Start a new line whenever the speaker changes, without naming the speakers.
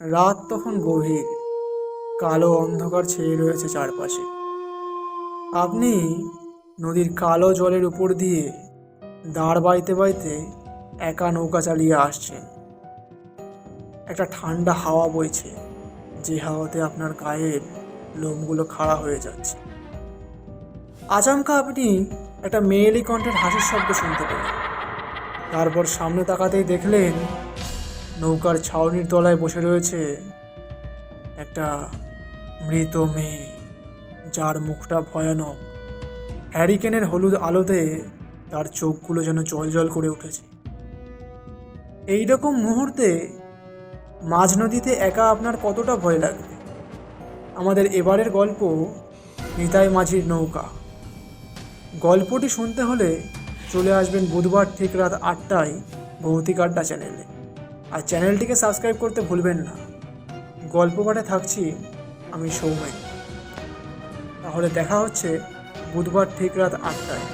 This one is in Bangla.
রাত তখন গভীর, কালো অন্ধকার ছেয়ে রয়েছে চারপাশে। আপনি নদীর কালো জলের উপর দিয়ে দাঁড় বাইতে বাইতে একা নৌকা চালিয়ে আসছেন। একটা ঠান্ডা হাওয়া বইছে, যে হাওয়াতে আপনার গায়ের লোমগুলো খাড়া হয়ে যাচ্ছে। আচমকা আপনি একটা মেয়েলি কণ্ঠের হাসির শব্দ শুনতে পেলেন। তারপর সামনে তাকাতেই দেখলেন নৌকার ছাউনির তলায় বসে রয়েছে একটা মৃত মেয়ে, যার মুখটা ভয়ানক। হ্যারিকেনের হলুদ আলোতে তার চোখগুলো যেন জ্বলজ্বল করে উঠেছে। এইরকম মুহূর্তে মাঝ নদীতে একা আপনার কতটা ভয় লাগবে? আমাদের এবারের গল্প নিতাই মাঝির নৌকা। গল্পটি শুনতে হলে চলে আসবেন বুধবার ঠিক রাত 8টায় ভৌতিক আড্ডা চ্যানেলে। আর চ্যানেলটিকে সাবস্ক্রাইব করতে ভুলবেন না। গল্প পাঠে থাকছি আমি সৌমেন। তাহলে দেখা হচ্ছে বুধবার ঠিক রাত 8টায়।